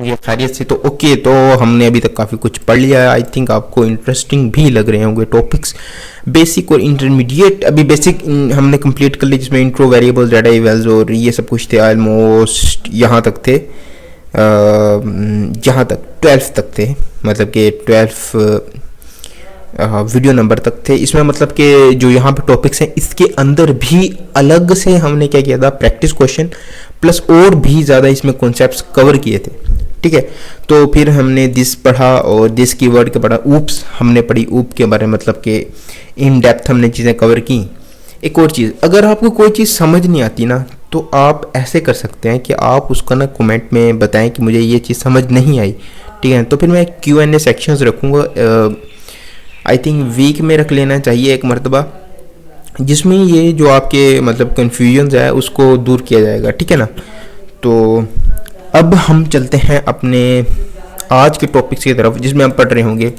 होंगे खैरियत से। तो ओके, तो हमने अभी तक काफ़ी कुछ पढ़ लिया है। आई थिंक आपको इंटरेस्टिंग भी लग रहे होंगे टॉपिक्स। बेसिक और इंटरमीडिएट अभी बेसिक हमने कंप्लीट कर ली, जिसमें इंट्रो, वेरिएबल्स, डाटा इवेल्स और ये सब कुछ थे। ऑलमोस्ट यहाँ तक थे, जहाँ तक 12th तक थे, मतलब कि 12 वीडियो नंबर तक थे। इसमें मतलब कि जो यहाँ पे टॉपिक्स हैं इसके अंदर भी अलग से हमने क्या किया था, प्रैक्टिस क्वेश्चन प्लस और भी ज़्यादा इसमें कॉन्सेप्ट्स कवर किए थे। ठीक है, तो फिर हमने दिस पढ़ा और दिस कीवर्ड के पढ़ा, ऊप्स हमने पढ़ी, ऊप के बारे में मतलब कि इन डेप्थ हमने चीज़ें कवर की। एक और चीज़, अगर आपको कोई चीज़ समझ नहीं आती ना, तो आप ऐसे कर सकते हैं कि आप उसका ना कमेंट में बताएं कि मुझे ये चीज़ समझ नहीं आई। ठीक है, तो फिर मैं Q&A सेक्शंस रखूँगा। आई थिंक वीक में रख लेना चाहिए एक मरतबा, जिसमें ये जो आपके मतलब कन्फ्यूजन्स है उसको दूर किया जाएगा। ठीक है ना। तो अब हम चलते हैं अपने आज के टॉपिक्स की तरफ, जिसमें हम पढ़ रहे होंगे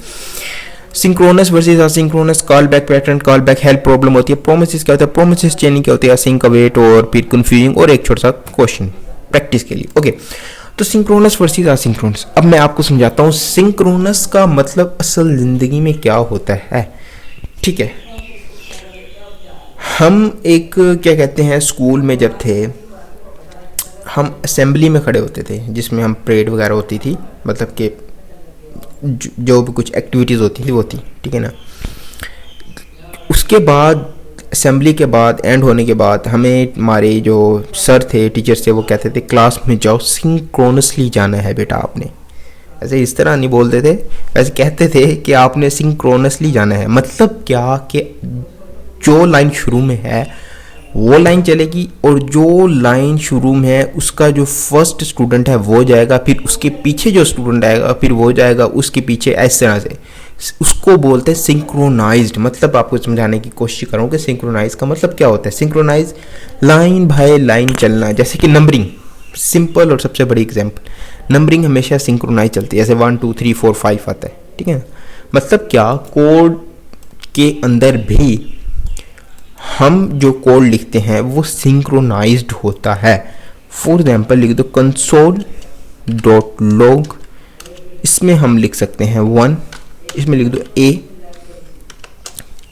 synchronous versus asynchronous, call back pattern, call back help problem होती है, प्रोमिसेस क्या होता है, प्रोमिसेस चेनिंग क्या होती है, असिंक अवेट, और फिर कन्फ्यूजिंग, और एक छोटा सा क्वेश्चन प्रैक्टिस के लिए। ओके, तो सिंक्रोनस वर्सेस असिंक्रोनस। अब मैं आपको समझाता हूँ सिंक्रोनस का मतलब असल ज़िंदगी में क्या होता है। ठीक है, हम एक क्या कहते हैं, स्कूल में जब थे हम असेंबली में खड़े होते थे, जिसमें हम परेड वगैरह होती थी, मतलब कि जो भी कुछ एक्टिविटीज़ होती थी वो थी। ठीक है ना। उसके बाद असेंबली के बाद एंड होने के बाद हमें हमारे जो सर थे, टीचर्स थे, वो कहते थे क्लास में जाओ, सिंक्रोनसली जाना है बेटा आपने। ऐसे इस तरह नहीं बोलते थे, वैसे कहते थे कि आपने सिंक्रोनसली जाना है। मतलब क्या कि जो लाइन शुरू में है वो लाइन चलेगी, और जो लाइन शुरू में है उसका जो फर्स्ट स्टूडेंट है वो जाएगा, फिर उसके पीछे जो स्टूडेंट आएगा फिर वो जाएगा उसके पीछे, इस तरह से। उसको बोलते हैं सिंक्रोनाइज्ड। मतलब आपको समझाने की कोशिश करूँ कि सिंक्रोनाइज का मतलब क्या होता है। सिंक्रोनाइज लाइन बाय लाइन चलना, जैसे कि नंबरिंग, सिंपल और सबसे बड़ी एग्जाम्पल, नंबरिंग हमेशा सिंक्रोनाइज चलती है, जैसे 1 2 3 4 5 आता है। ठीक है, मतलब क्या, कोड के अंदर भी हम जो कोड लिखते हैं वो सिंक्रोनाइज्ड होता है। फॉर एग्जाम्पल लिख दो कंसोल डॉट लॉग, इसमें हम लिख सकते हैं 1, इसमें लिख दो A,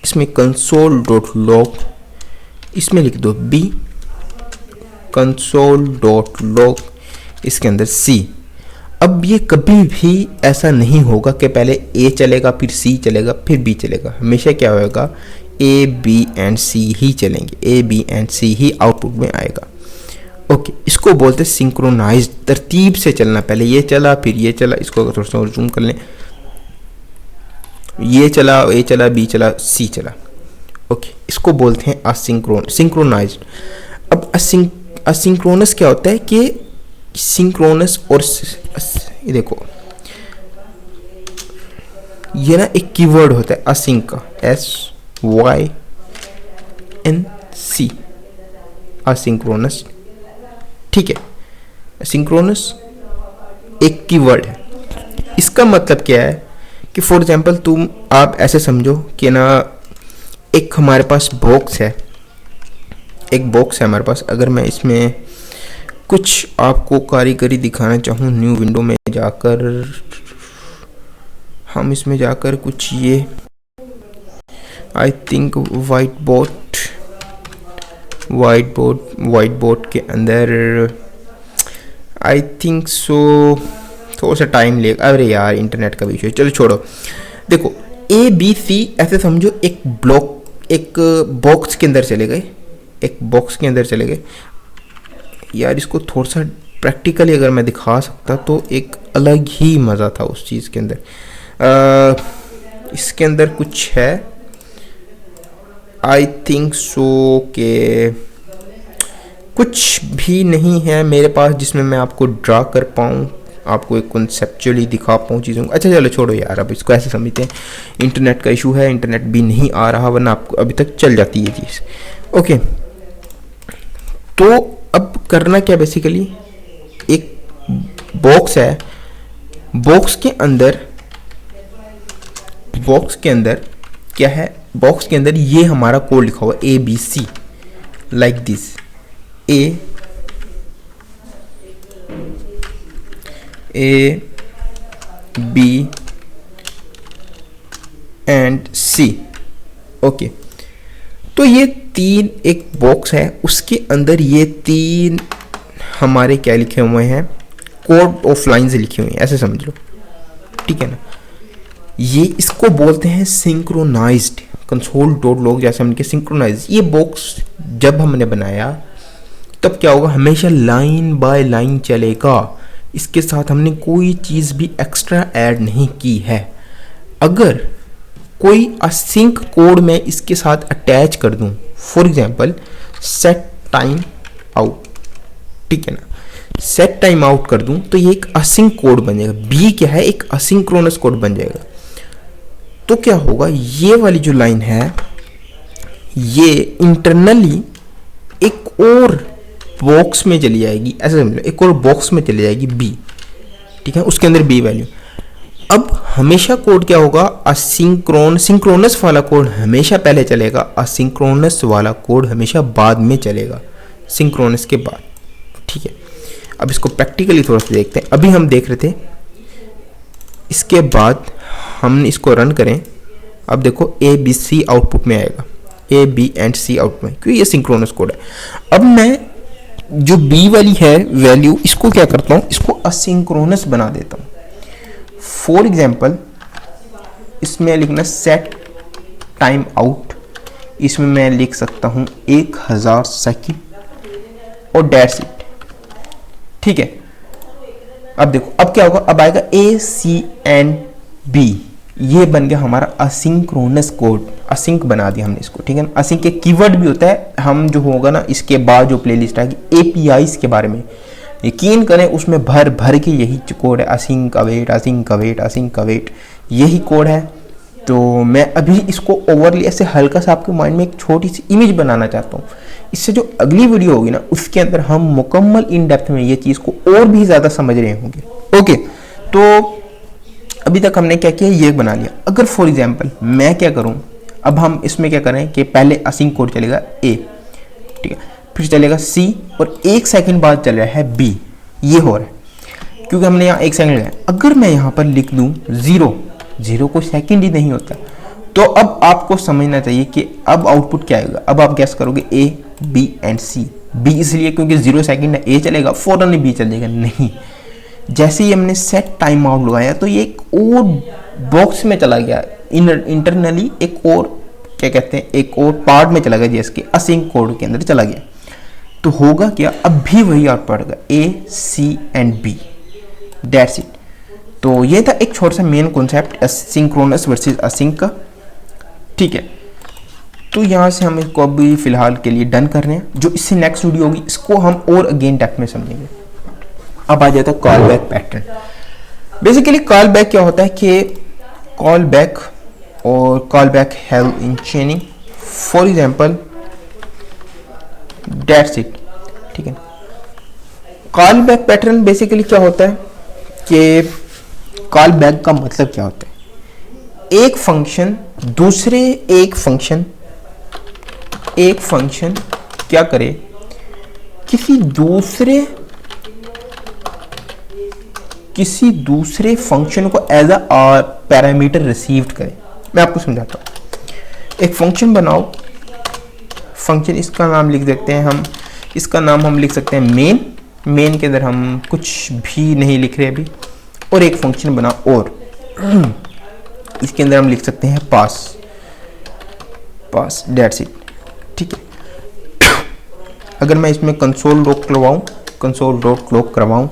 इसमें कंसोल डॉट लॉग, इसमें लिख दो B, कंसोल डॉट लॉग, इसके अंदर C। अब ये कभी भी ऐसा नहीं होगा कि पहले A चलेगा फिर C चलेगा फिर B चलेगा। हमेशा क्या होगा, A B एंड C ही चलेंगे, A B and C he output में आएगा। ओके, इसको बोलते हैं सिंक्रोनाइज्ड, तरतीब से चलना, पहले ये चला फिर ये चला। इसको अगर थोड़ा सा और जूम कर लें, ये चला, A चला, B चला, C चला। ओके, इसको बोलते हैं सिंक्रोनाइज्ड। अब असिंक्रोनस क्या होता है कि सिंक्रोनस और ये देखो, ये ना एक कीवर्ड होता है असिंक का, SYNC, असिंक्रोनस। ठीक है, सिंक्रोनस एक कीवर्ड है। इसका मतलब क्या है कि फॉर एग्जांपल आप ऐसे समझो कि ना, एक हमारे पास बॉक्स है, एक बॉक्स है हमारे पास। अगर मैं इसमें कुछ आपको कारीगरी दिखाना चाहूँ, न्यू विंडो में जाकर हम इसमें जाकर कुछ ये आई थिंक वाइट बोर्ड के अंदर आई थिंक सो थोड़ा सा टाइम लेगा। अरे यार इंटरनेट का भी इशू है, चलो छोड़ो। देखो ABC ऐसे समझो, एक बॉक्स के अंदर चले गए, एक बॉक्स के अंदर चले गए। यार इसको थोड़ा सा प्रैक्टिकली अगर मैं दिखा सकता तो एक अलग ही मज़ा था उस चीज़ के अंदर। इसके अंदर कुछ है आई थिंक सो के कुछ भी नहीं है मेरे पास जिसमें मैं आपको ड्रा कर पाऊँ, आपको एक कॉन्सेप्चुअली दिखा पाऊँ चीज़ों को। अच्छा चलो छोड़ो यार, अब इसको ऐसे समझते हैं इंटरनेट का इशू है, इंटरनेट भी नहीं आ रहा, वरना आपको अभी तक चल जाती है चीज़। ओके, तो अब करना क्या, बेसिकली एक बॉक्स है, बॉक्स के अंदर क्या है, बॉक्स के अंदर ये हमारा कोड लिखा हुआ ABC like this. A B and C. Okay, तो ये तीन एक बॉक्स है, उसके अंदर ये तीन हमारे क्या लिखे हुए हैं, कोड ऑफ लाइन्स लिखी हुई हैं, ऐसे समझ लो, ठीक है ना। ये इसको बोलते हैं सिंक्रोनाइज्ड कंसोल डॉट लॉग, जैसे हमने कहा सिंक्रोनाइज। ये बॉक्स जब हमने बनाया तब क्या होगा, हमेशा लाइन बाय लाइन चलेगा, इसके साथ हमने कोई चीज़ भी एक्स्ट्रा ऐड नहीं की है। अगर कोई असिंक कोड मैं इसके साथ अटैच कर दूं, for example set time out, ठीक है ना, सेट टाइम आउट कर दूं तो ये एक असिंक कोड बन जाएगा। बी क्या है, एक असिंक्रोनस कोड बन जाएगा। तो क्या होगा, ये वाली जो लाइन है ये इंटरनली एक और बॉक्स में चली जाएगी, ऐसे समझ लो, एक और बॉक्स में चली जाएगी बी, ठीक है, उसके अंदर बी वैल्यू। अब हमेशा कोड क्या होगा, सिंक्रोनस वाला कोड हमेशा पहले चलेगा, असिंक्रोनस वाला कोड हमेशा बाद में चलेगा, सिंक्रोनस के बाद, ठीक है। अब इसको प्रैक्टिकली थोड़ा सा देखते हैं। अभी हम देख रहे थे, इसके बाद हम इसको रन करें, अब देखो ए बी सी आउटपुट में आएगा, A B and C output में, क्योंकि ये सिंक्रोनस कोड है। अब मैं जो बी वाली है वैल्यू, इसको क्या करता हूँ, इसको असिंक्रोनस बना देता हूँ। फॉर एग्जाम्पल इसमें लिखना सेट टाइम आउट, इसमें मैं लिख सकता हूँ 1000 सेकंड और डेट्स इट, ठीक है। अब देखो, अब क्या होगा, अब आएगा ए सी एंड बी, ये बन गया हमारा असिंक्रोनस कोड, असिंक बना दिया हमने इसको, ठीक है ना। असिंक के कीवर्ड भी होता है, हम जो होगा ना इसके बाद जो प्लेलिस्ट आएगी एपीआईज के बारे में, यकीन करें उसमें भर भर के यही कोड है, async await async await async await, यही कोड है। तो मैं अभी इसको ओवरली ऐसे हल्का सा आपके माइंड में एक छोटी सी इमेज बनाना चाहता हूँ। इससे जो अगली वीडियो होगी ना, उसके अंदर हम मुकम्मल इन डेप्थ में ये चीज़ को और भी ज़्यादा समझ रहे होंगे। ओके, तो अभी तक हमने क्या किया, ये बना लिया। अगर फॉर एग्जाम्पल मैं क्या करूँ, अब हम इसमें क्या करें कि पहले असिंक कोड चलेगा ए, ठीक है, फिर चलेगा सी और 1 सेकंड बाद चल रहा है बी, ये हो रहा है क्योंकि हमने यहाँ 1 सेकंड लगाया। अगर मैं यहाँ पर लिख दूँ 0 कोई सेकंड ही नहीं होता, तो अब आपको समझना चाहिए कि अब आउटपुट क्या आएगा। अब आप गैस करोगे A B and C, B इसलिए क्योंकि 0 सेकंड है, ए चलेगा फौरन बी चल जाएगा, नहीं। जैसे ही हमने सेट टाइम आउट लगाया तो ये एक और बॉक्स में चला गया, इंटरनली एक और क्या कहते हैं, एक और पार्ट में चला गया, जिसके असिंक कोड के अंदर चला गया। तो होगा क्या, अब भी वही आउटपुट पड़ेगा ए सी एंड बी, दैट्स इट। तो ये था एक छोटा सा main concept synchronous versus async का, ठीक है। तो यहाँ से हम इसको अभी फिलहाल के लिए डन कर रहे हैं। जो इससे नेक्स्ट वीडियो होगी इसको हम और अगेन डेप्थ में समझेंगे। अब आ जाता है call back pattern. Basically call back क्या होता है कि कॉल बैक और call back help in चेनिंग, for example that's it, ठीक है। कॉल बैक पैटर्न बेसिकली क्या होता है कि कॉल बैक का मतलब क्या होता है, एक फंक्शन दूसरे एक फंक्शन क्या करे, किसी दूसरे फंक्शन को एज अ पैरामीटर रिसीव्ड करे। मैं आपको समझाता हूँ। एक फंक्शन बनाओ, फंक्शन इसका नाम लिख देते हैं हम, इसका नाम हम लिख सकते हैं मेन के अंदर हम कुछ भी नहीं लिख रहे अभी, और एक फंक्शन बनाओ और इसके अंदर हम लिख सकते हैं पास, दैट्स इट, ठीक है। अगर मैं इसमें कंसोल डॉट लॉग करवाऊं,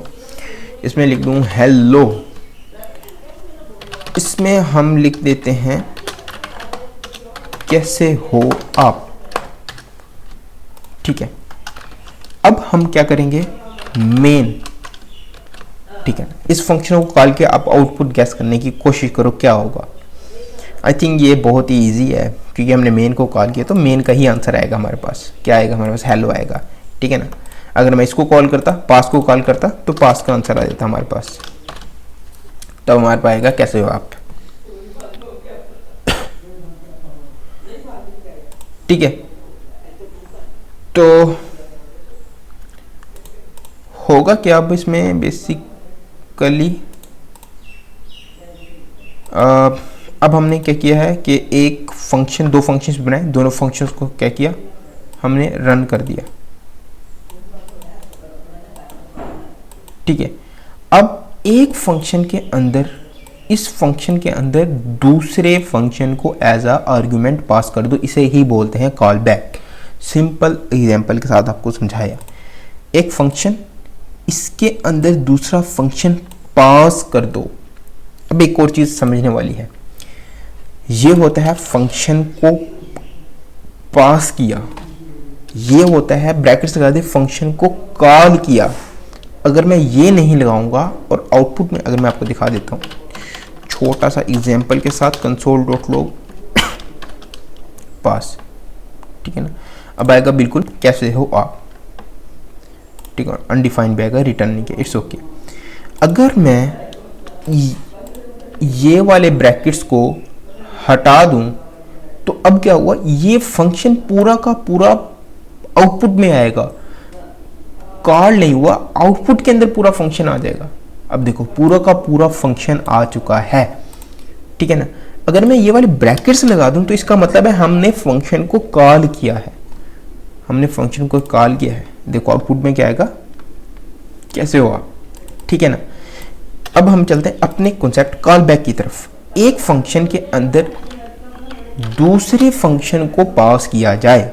इसमें लिख दूं हेलो, इसमें हम लिख देते हैं कैसे हो आप, ठीक है। अब हम क्या करेंगे, मेन, ठीक है। इस फंक्शन को कॉल के आप आउटपुट गैस करने की कोशिश करो क्या होगा। आई थिंक ये बहुत ही इजी है क्योंकि हमने मेन को कॉल किया, तो मेन का ही आंसर आएगा हमारे पास। क्या आएगा हमारे पास, हेलो आएगा, ठीक है ना। अगर मैं इसको कॉल करता, पास को कॉल करता, तो पास का आंसर आ जाता हमारे पास। तो हमारे पास आएगा कैसे हो आप, ठीक है। तो होगा क्या, अब इसमें बेसिकली बेसिकली अब हमने क्या किया है कि एक फंक्शन, दो फंक्शंस बनाए, दोनों फंक्शंस को क्या किया, हमने रन कर दिया। ठीक है, अब एक फंक्शन के अंदर, इस फंक्शन के अंदर दूसरे फंक्शन को एज अ आर्गुमेंट पास कर दो, इसे ही बोलते हैं कॉल बैक। सिंपल एग्जांपल के साथ आपको समझाया, एक फंक्शन, इसके अंदर दूसरा फंक्शन पास कर दो। अब एक और चीज समझने वाली है, ये होता है फंक्शन को पास किया, ये होता है ब्रैकेट्स लगा दे फंक्शन को कॉल किया। अगर मैं ये नहीं लगाऊंगा और आउटपुट में अगर मैं आपको दिखा देता हूँ छोटा सा एग्जांपल के साथ, console.log पास, ठीक है ना, अब आएगा बिल्कुल कैसे हो आप, ठीक है, अनडिफाइंड भी आएगा, रिटर्न नहीं किया, इट्स ओके। अगर मैं ये वाले ब्रैकेट्स को हटा दूं तो अब क्या हुआ, ये फंक्शन पूरा का पूरा आउटपुट में आएगा, कॉल नहीं हुआ, आउटपुट के अंदर पूरा फंक्शन आ जाएगा। अब देखो पूरा का पूरा फंक्शन आ चुका है, ठीक है ना। अगर मैं ये वाले ब्रैकेट्स लगा दूं तो इसका मतलब है हमने फंक्शन को कॉल किया है, हमने फंक्शन को कॉल किया है। देखो आउटपुट में क्या आएगा, कैसे हुआ, ठीक है ना। अब हम चलते हैं अपने कॉन्सेप्ट कॉल बैक की तरफ। एक फंक्शन के अंदर दूसरे फंक्शन को पास किया जाए,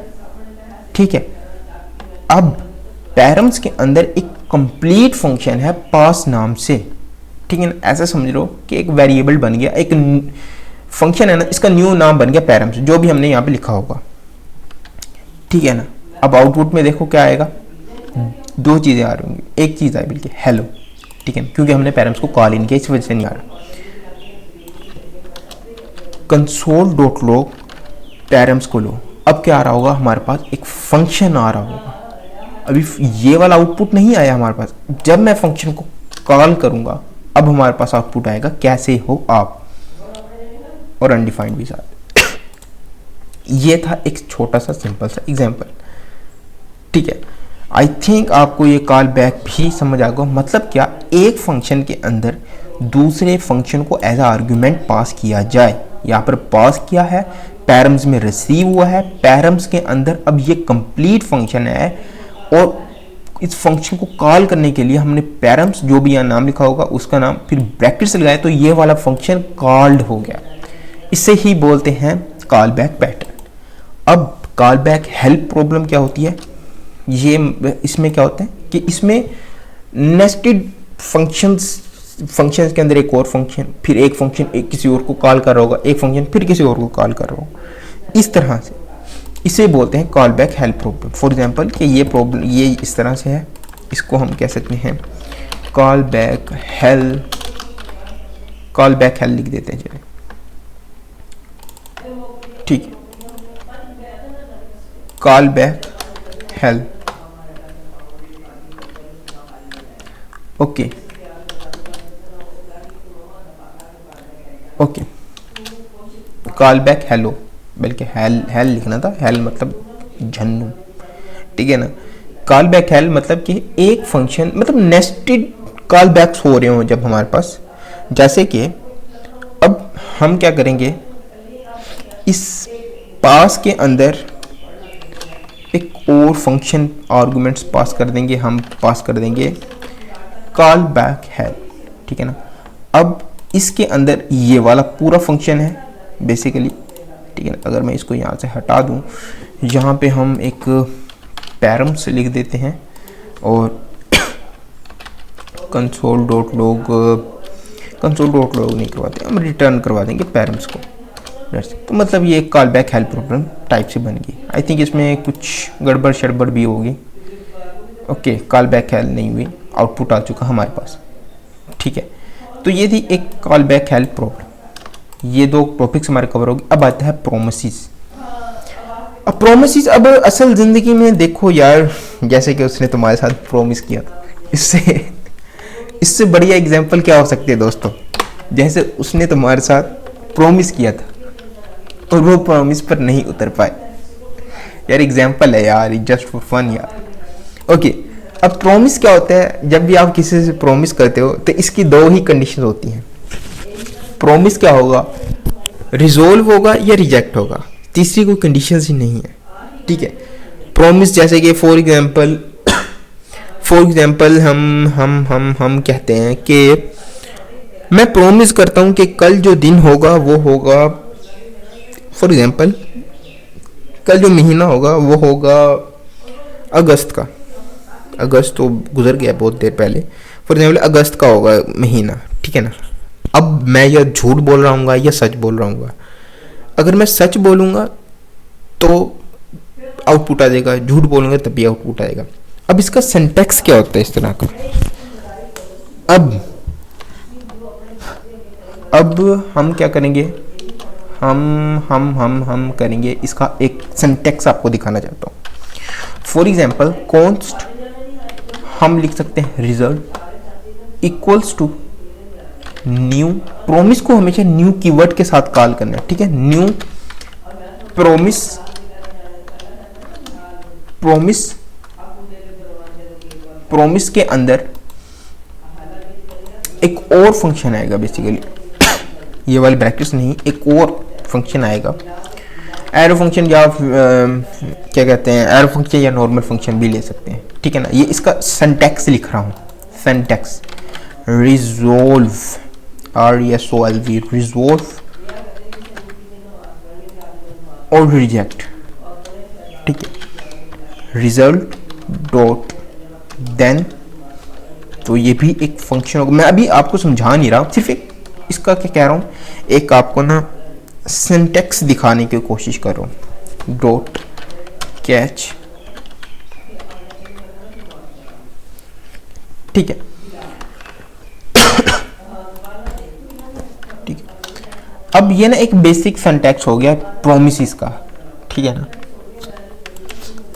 ठीक है। अब पैरम्स के अंदर एक कंप्लीट फंक्शन है पास नाम से, ठीक है ना। ऐसा समझ लो कि एक वेरिएबल बन गया, एक फंक्शन है ना, इसका न्यू नाम बन गया पैरम्स, जो भी हमने यहाँ पे लिखा होगा, ठीक है ना। अब आउटपुट में देखो क्या आएगा, दो चीजें आ रही होंगी, एक चीज आई बिल्कुल हेलो, ठीक है, क्योंकि हमने पैरम्स को कॉल इन किया, इस वजह से नहीं आ रहा। console.log पैरम्स को लो, अब क्या आ रहा होगा, हमारे पास एक फंक्शन आ रहा होगा। अभी ये वाला आउटपुट नहीं आया हमारे पास, जब मैं फंक्शन को कॉल करूंगा अब हमारे पास आउटपुट आएगा कैसे हो आप, और अनडिफाइंड भी साथ। ये था एक छोटा सा सिंपल सा एग्जांपल, ठीक है। आई थिंक आपको ये कॉल बैक भी समझ आ गया। मतलब क्या, एक फंक्शन के अंदर दूसरे फंक्शन को एज अ आर्गुमेंट पास किया जाए, यहाँ पर पास किया है, पैरम्स में रिसीव हुआ है, पैरम्स के अंदर अब ये कंप्लीट फंक्शन है, और इस फंक्शन को कॉल करने के लिए हमने पैरम्स, जो भी यहाँ नाम लिखा होगा उसका नाम, फिर ब्रैकेट्स लगाए, तो ये वाला फंक्शन कॉल्ड हो गया। इसे ही बोलते हैं कॉल बैक पैटर्न। अब कॉल बैक हेल्प प्रॉब्लम क्या होती है, ये इसमें क्या होता है कि इसमें नेस्टेड फंक्शंस के अंदर एक और फंक्शन, फिर एक फंक्शन एक किसी और को कॉल कर रहा होगा, एक फंक्शन फिर किसी और को कॉल कर रहा होगा, इस तरह से। इसे बोलते हैं call back help problem. For example कि ये प्रॉब्लम ये इस तरह से है, इसको हम कह सकते हैं call back help, call back help लिख देते हैं चलिए, ठीक है, call back help, okay okay, call back hello, बल्कि हेल लिखना था, हेल मतलब झन्नू, ठीक है ना। कॉल बैक हेल मतलब कि एक फंक्शन, मतलब नेस्टेड कॉल बैक्स हो रहे हो जब हमारे पास, जैसे कि अब हम क्या करेंगे, इस पास के अंदर एक और फंक्शन आर्गुमेंट्स पास कर देंगे, हम पास कर देंगे कॉल बैक हेल, ठीक है ना। अब इसके अंदर ये वाला पूरा फंक्शन है बेसिकली, ठीक है ना। अगर मैं इसको यहाँ से हटा दूँ, यहाँ पे हम एक पैरम्स लिख देते हैं और console.log नहीं करवाते, हम रिटर्न करवा देंगे पैरम्स को। तो मतलब ये call back help problem type से बन गई। आई थिंक इसमें कुछ गड़बड़ शड़बड़ भी होगी। ओके, कॉल बैक हेल्प नहीं हुई, आउटपुट आ चुका हमारे पास, ठीक है। तो ये थी एक कॉल बैक हेल्प प्रॉब्लम। ये दो टॉपिक्स हमारे कवर होगी। अब आता है प्रोमिसेस। अब प्रोमिसेस, अब असल जिंदगी में देखो यार, जैसे कि उसने तुम्हारे साथ प्रोमिस किया था, इससे बढ़िया एग्जांपल क्या हो सकती है दोस्तों, जैसे उसने तुम्हारे साथ प्रोमिस किया था और वो प्रॉमिस पर नहीं उतर पाए। यार एग्जांपल है यार, जस्ट फॉर फन यार। ओके, अब प्रॉमिस क्या होता है, जब भी आप किसी से प्रॉमिस करते हो तो इसकी दो ही कंडीशन होती हैं। प्रॉमिस क्या होगा, रिजोल्व होगा या रिजेक्ट होगा, तीसरी कोई कंडीशन ही नहीं है। ठीक है, प्रॉमिस जैसे कि फॉर एग्जाम्पल हम कहते हैं कि मैं प्रॉमिस करता हूं कि कल जो दिन होगा वो होगा, फॉर एग्जाम्पल कल जो महीना होगा वो होगा अगस्त का। अगस्त तो गुजर गया बहुत देर पहले, फॉर एग्जाम्पल अगस्त का होगा महीना, ठीक है ना। अब मैं यह झूठ बोल रहा हूँ या सच बोल रहा हूँ। अगर मैं सच बोलूँगा तो आउटपुट आ जाएगा, झूठ बोलूँगा तब भी आउटपुट आएगा। अब इसका सिंटैक्स क्या होता है इस तरह का। अब हम क्या करेंगे, हम करेंगे इसका एक सिंटैक्स आपको दिखाना चाहता हूँ। फॉर एग्जाम्पल कॉन्स्ट हम लिख सकते हैं result equals to new, promise को हमेशा न्यू कीवर्ड के साथ कॉल करना है, ठीक है। न्यू प्रॉमिस के अंदर एक और फंक्शन आएगा बेसिकली, ये वाली ब्रैकेट्स नहीं, एक और फंक्शन आएगा, एरो फंक्शन या क्या कहते हैं, एरो फंक्शन या नॉर्मल फंक्शन भी ले सकते हैं, ठीक है ना। ये इसका सिंटैक्स लिख रहा हूँ, सिंटैक्स रिजोल्व RESOLV रिजोल्व और रिजेक्ट, ठीक है। रिजल्ट डॉट देन, तो ये भी एक फंक्शन होगा। मैं अभी आपको समझा नहीं रहा हूँ, सिर्फ एक इसका क्या कह रहा हूँ, एक आपको ना सिंटैक्स दिखाने की कोशिश कर रहा हूँ। डॉट कैच, ठीक है, ठीक है। अब ये ना एक बेसिक सिंटैक्स हो गया प्रोमिस का, ठीक है ना,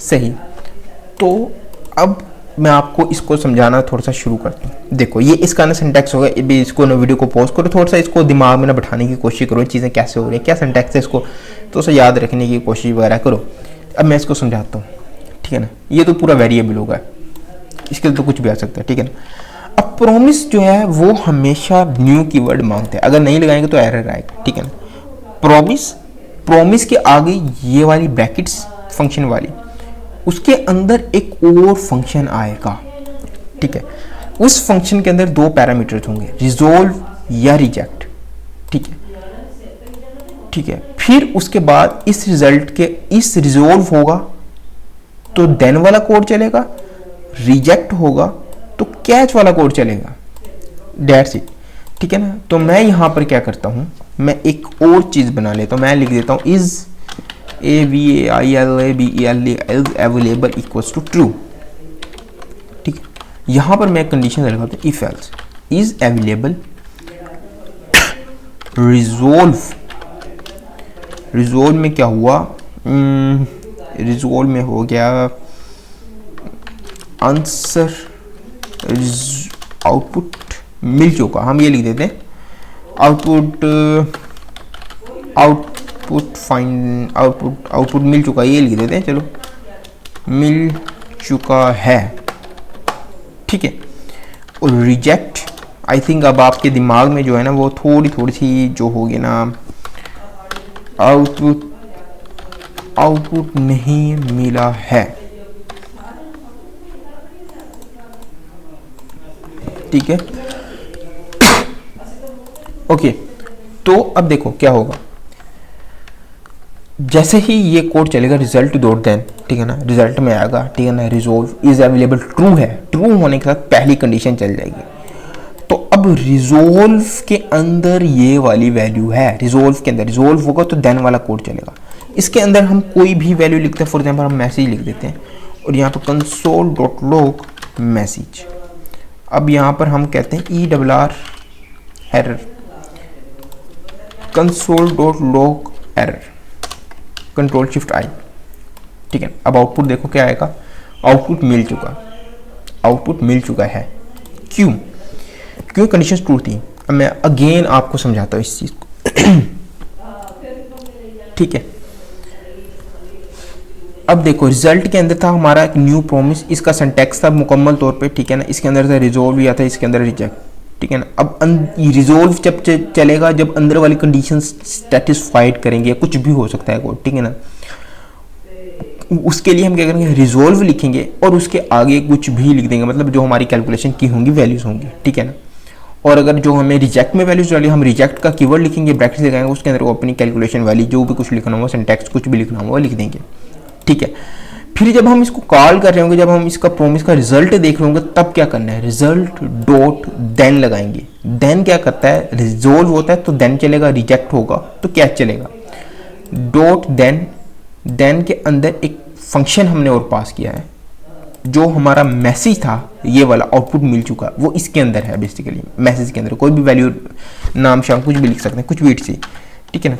सही। तो अब मैं आपको इसको समझाना थोड़ा सा शुरू करता हूँ। देखो ये इसका ना सिंटैक्स होगा, इसको ना वीडियो को पॉज करो, थोड़ा सा इसको दिमाग में ना बैठाने की कोशिश करो, चीज़ें कैसे हो रही है, क्या सिंटैक्स है, इसको तो सा याद रखने की कोशिश वगैरह करो। अब मैं इसको समझाता हूँ, ठीक है ना। ये तो पूरा वेरिएबल होगा, इसके लिए तो कुछ भी आ सकता है, ठीक है ना। अब प्रॉमिस जो है वो हमेशा न्यू कीवर्ड मांगते हैं, अगर नहीं लगाएंगे तो एरर आएगा, ठीक है ना। प्रॉमिस के आगे ये वाली ब्रैकेट्स फंक्शन वाली, उसके अंदर एक और फंक्शन आएगा, ठीक है। उस फंक्शन के अंदर दो पैरामीटर्स होंगे, रिजोल्व या रिजेक्ट, ठीक है, ठीक है। फिर उसके बाद इस रिजल्ट के, इस रिजोल्व होगा तो देन वाला कोड चलेगा, रिजेक्ट होगा तो कैच वाला कोड चलेगा, दैट्स इट, ठीक है ना। तो मैं यहां पर क्या करता हूं, मैं एक और चीज बना लेता हूं, मैं लिख देता हूं is AVAILABELE is available equals to true, ठीक है। यहां पर मैं कंडीशन लगाता हूं if else is available resolve में क्या हुआ, रिजोल्व में हो गया आंसर आउटपुट मिल चुका, हम ये लिख देते हैं आउटपुट मिल चुका, ये लिख देते हैं, चलो मिल चुका है, ठीक है। और रिजेक्ट आई थिंक अब आपके दिमाग में जो है ना वो थोड़ी सी जो होगी ना, आउटपुट नहीं मिला है, ठीक है, ओके। तो अब देखो क्या होगा, जैसे ही ये कोड चलेगा रिजल्ट डॉट देन, ठीक है ना, रिजल्ट में आएगा, ठीक है ना, रिजोल्व इज अवेलेबल ट्रू है, ट्रू होने के साथ पहली कंडीशन चल जाएगी। तो अब रिजोल्व के अंदर ये वाली वैल्यू है, रिजोल्व के अंदर रिजोल्व होगा तो देन वाला कोड चलेगा। इसके अंदर हम कोई भी वैल्यू लिखते हैं, फॉर एग्जाम्पल हम मैसेज लिख देते हैं और यहाँ पर कंसोल डॉट लॉग मैसेज। अब यहाँ पर हम कहते हैं ERR error, console dot log error, control shift I, ठीक है। अब आउटपुट देखो क्या आएगा, आउटपुट मिल चुका है। क्यों कंडीशन ट्रू थी। अब मैं अगेन आपको समझाता हूँ इस चीज को ठीक है। अब देखो रिजल्ट के अंदर था हमारा एक न्यू प्रोमिस, इसका सिंटैक्स था मुकम्मल तौर पे, ठीक है ना। इसके अंदर था रिजोल्व या था इसके अंदर रिजेक्ट, ठीक है ना। अब रिजोल्व जब चलेगा जब अंदर वाली कंडीशन सेटिस्फाइड करेंगे, कुछ भी हो सकता है कोड, ठीक है ना। उसके लिए हम क्या करेंगे, रिजोल्व लिखेंगे और उसके आगे कुछ भी लिख देंगे, मतलब जो हमारी कैलकुलेशन की होंगी वैल्यूज होंगी, ठीक है ना। और अगर जो हमें रिजेक्ट में वैल्यूज डाली, हम रिजेक्ट का कीवर्ड लिखेंगे, ब्रैकेट्स लगाएंगे, उसके अंदर वो अपनी कैलकुलेशन वैल्यू जो भी कुछ लिखना हो, सिंटैक्स कुछ भी लिखना हो वो लिख देंगे, ठीक है। फिर जब हम इसको कॉल कर रहे होंगे, जब हम इसका प्रोमिस का रिजल्ट देख रहे होंगे, तब क्या करना है, रिजल्ट डॉट देन लगाएंगे। देन क्या करता है, रिजोल्व होता है तो देन चलेगा, रिजेक्ट होगा तो क्या चलेगा, डॉट देन। देन के अंदर एक फंक्शन हमने और पास किया है, जो हमारा मैसेज था ये वाला आउटपुट मिल चुका वो इसके अंदर है। बेसिकली मैसेज के अंदर कोई भी वैल्यू, नाम शाम कुछ भी लिख सकते हैं, कुछ भी से, ठीक है ना।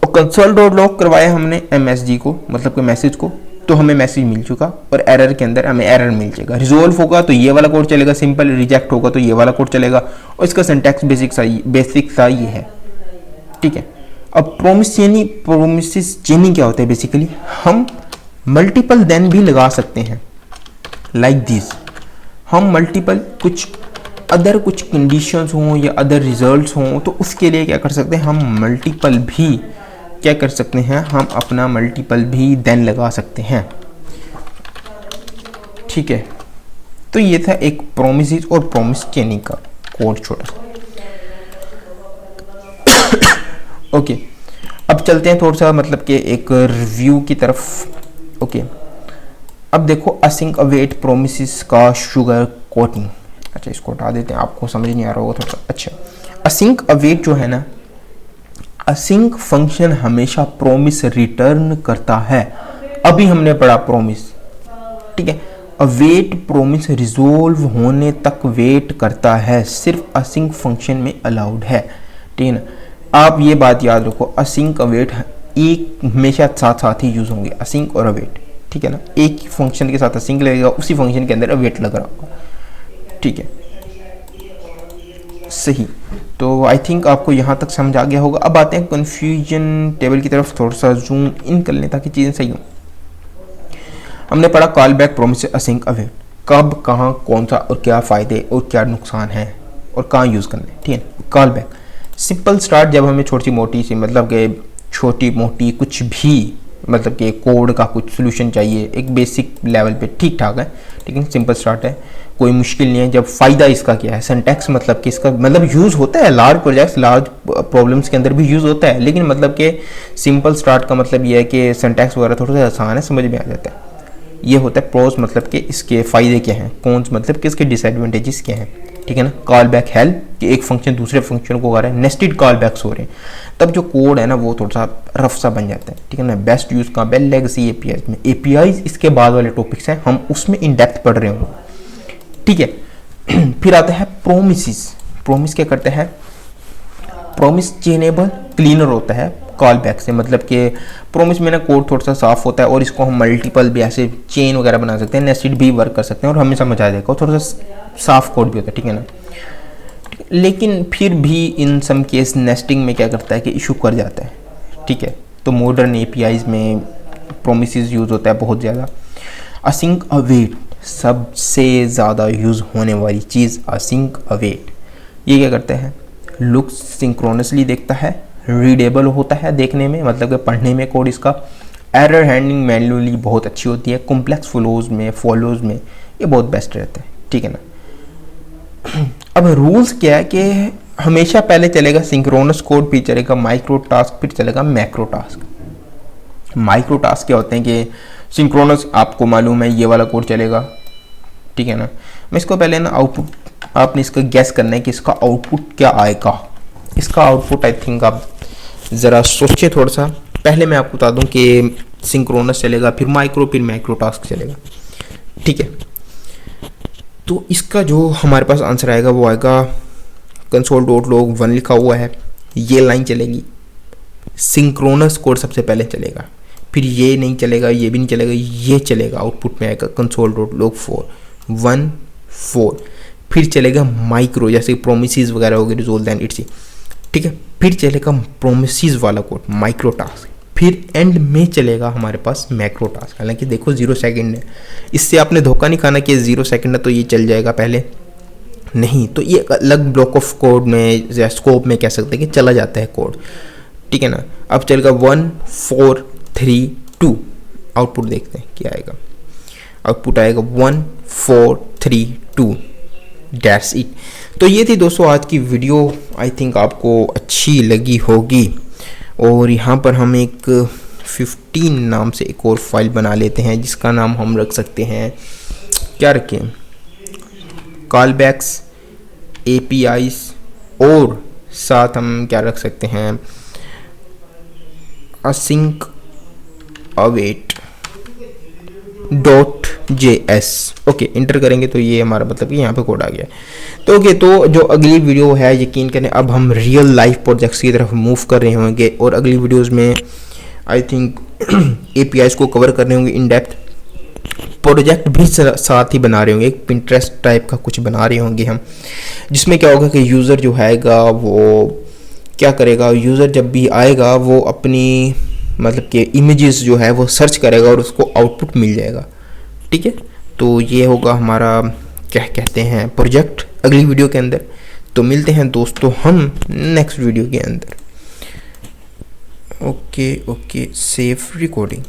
और कंसोल डॉट लॉग करवाया हमने MSG को, मतलब कि मैसेज को, तो हमें मैसेज मिल चुका। और एरर के अंदर हमें एरर मिल जाएगा। रिजोल्व होगा तो ये वाला कोड चलेगा सिंपल, रिजेक्ट होगा तो ये वाला कोड चलेगा। और इसका सिंटैक्स बेसिक सा ये है, ठीक है। अब प्रोमिस चेनिंग क्या होता है, बेसिकली हम मल्टीपल देन भी लगा सकते हैं, लाइक दिस। हम मल्टीपल कुछ कंडीशंस हों या अदर रिजल्ट्स हों, तो उसके लिए क्या कर सकते हैं, हम मल्टीपल भी क्या कर सकते हैं, हम अपना मल्टीपल भी देन लगा सकते हैं, ठीक है। तो ये था एक प्रोमिस और प्रोमिस चेनिंग का कोड छोटा सा। ओके, अब चलते हैं थोड़ा सा मतलब कि एक रिव्यू की तरफ। ओके, अब देखो असिंक अवेट प्रोमिस का शुगर कोटिंग। अच्छा, इसको हटा देते हैं, आपको समझ नहीं आ रहा होगा थोड़ा सा। अच्छा, असिंक अवेट जो है ना, असिंक फंक्शन हमेशा प्रोमिस रिटर्न करता है। अभी हमने पढ़ा प्रोमिस, ठीक है। अवेट प्रोमिस रिजोल्व होने तक वेट करता है, सिर्फ असिंक फंक्शन में अलाउड है, ठीक है ना। आप ये बात याद रखो, असिंक अवेट एक हमेशा साथ साथ ही यूज होंगे, असिंक और अवेट, ठीक है ना। एक ही फंक्शन के साथ असिंक लगेगा, उसी फंक्शन के अंदर अवेट लग रहा होगा, ठीक है, सही। तो आई थिंक आपको यहाँ तक समझ आ गया होगा। अब आते हैं कन्फ्यूजन टेबल की तरफ, थोड़ा सा जूम इन कर लें ताकि चीज़ें सही हों। हमने पढ़ा call back promise async await, कब कहाँ कौन सा और क्या फ़ायदे और क्या नुकसान है और कहाँ यूज़ करने, ठीक है। कॉल बैक सिंपल स्टार्ट, जब हमें छोटी मोटी सी मतलब कि छोटी मोटी कुछ भी मतलब कि कोड का कुछ सोल्यूशन चाहिए, एक बेसिक लेवल पे ठीक ठाक है, लेकिन सिंपल स्टार्ट है, कोई मुश्किल नहीं है। जब फ़ायदा इसका क्या है, सिंटैक्स मतलब कि इसका मतलब यूज़ होता है लार्ज प्रोजेक्ट्स, लार्ज प्रॉब्लम्स के अंदर भी यूज़ होता है, लेकिन मतलब कि सिंपल स्टार्ट का मतलब ये है कि सिंटैक्स वगैरह थोड़ा सा आसान है, समझ में आ जाता है। ये होता है प्रोज, मतलब कि इसके फ़ायदे क्या हैं, कौन मतलब कि इसके डिसएडवांटेजेस क्या हैं, ठीक है ना। कॉल बैक हेल्प कि एक फंक्शन दूसरे फंक्शन को कर रहा है, नेस्टेड कॉल बैक्स हो रहे हैं, तब जो कोड है ना वो थोड़ा सा रफ सा बन जाता है, ठीक है ना। बेस्ट यूज़ कहाँ पे, लेगेसी एपीआईज में। एपीआईज इसके बाद वाले टॉपिक्स हैं, हम उसमें इन डेप्थ पढ़ रहे होंगे, ठीक है। फिर आता है प्रोमिस। प्रोमिस क्या करता है, प्रोमिस चेनेबल क्लीनर होता है कॉल बैक से, मतलब कि प्रोमिस में ना कोड थोड़ा सा साफ होता है और इसको हम मल्टीपल भी ऐसे चेन वगैरह बना सकते हैं, नेस्टेड भी वर्क कर सकते हैं और हमें समझ आ जाएगा, थोड़ा सा साफ कोड भी होता है, ठीक है ना। लेकिन फिर भी इन सम केस नेस्टिंग में क्या करता है कि इशू कर जाता है, ठीक है। तो मॉडर्न एपीआईज में प्रोमिस यूज़ होता है बहुत ज़्यादा। असिंक अवेट सबसे ज़्यादा यूज़ होने वाली चीज़, असिंक अवेट। ये क्या करता है, लुक सिंक्रोनसली देखता है, रीडेबल होता है देखने में, मतलब कि पढ़ने में कोड इसका, एरर हैंडलिंग मैन्युअली बहुत अच्छी होती है, कॉम्प्लेक्स फॉलोज में ये बहुत बेस्ट रहता है, ठीक है ना। अब रूल्स क्या है कि हमेशा पहले चलेगा सिंक्रोनस कोड, फिर चलेगा माइक्रो टास्क, फिर चलेगा मैक्रो टास्क। माइक्रो टास्क क्या होते हैं कि सिंक्रोनस आपको मालूम है ये वाला कोड चलेगा, ठीक है ना। मैं इसको पहले ना आउटपुट, आपने इसका गैस करना है कि इसका आउटपुट क्या आएगा। इसका आउटपुट आई थिंक आप ज़रा सोचिए थोड़ा सा। पहले मैं आपको बता दूं कि सिंक्रोनस चलेगा, फिर माइक्रो, फिर मैक्रो टास्क चलेगा, ठीक है। तो इसका जो हमारे पास आंसर आएगा वो आएगा कंसोल डॉट लॉग 1 लिखा हुआ है, ये लाइन चलेगी, सिंक्रोनस कोड सबसे पहले चलेगा, फिर ये नहीं चलेगा, ये भी नहीं चलेगा, ये चलेगा, आउटपुट में आएगा कंसोल डॉट लॉग 1 4, फिर चलेगा माइक्रो, जैसे प्रोमिस वगैरह हो गए, रिजोल्व दैन इट्स, ठीक है। फिर चलेगा प्रोमिस वाला कोड माइक्रो टास्क, फिर एंड में चलेगा हमारे पास मैक्रो टास्क। हालांकि देखो 0 सेकंड है, इससे आपने धोखा नहीं खाना कि 0 सेकंड है तो ये चल जाएगा पहले, नहीं। तो ये अलग ब्लॉक ऑफ कोड में या स्कोप में कह सकते हैं कि चला जाता है कोड, ठीक है ना। अब चलेगा 1 4 3 2, आउटपुट देखते हैं क्या आएगा। आउटपुट आएगा 1 4 3 2, दैट्स इट। तो ये थी दोस्तों आज की वीडियो, आई थिंक आपको अच्छी लगी होगी। और यहाँ पर हम एक 15 नाम से एक और फाइल बना लेते हैं जिसका नाम हम रख सकते हैं, क्या रखें, कॉलबैक्स, APIs, और साथ हम क्या रख सकते हैं, async await .js। Okay, inter करेंगे तो ये हमारा मतलब कि यहाँ पे कोड आ गया। तो ओके, तो जो अगली वीडियो है, यकीन करें अब हम रियल लाइफ प्रोजेक्ट्स की तरफ मूव कर रहे होंगे और अगली वीडियोस में आई थिंक APIs को कवर कर रहे होंगे इन डेप्थ। प्रोजेक्ट भी साथ ही बना रहे होंगे, एक पिंटरेस्ट टाइप का कुछ बना रहे होंगे हम, जिसमें क्या होगा कि यूज़र जो आएगा वो क्या करेगा, यूज़र जब भी आएगा वो अपनी मतलब कि इमेजेस जो है वो सर्च करेगा और उसको आउटपुट मिल जाएगा, ठीक है। तो ये होगा हमारा क्या कहते हैं प्रोजेक्ट अगली वीडियो के अंदर। तो मिलते हैं दोस्तों हम नेक्स्ट वीडियो के अंदर। Okay, safe recording.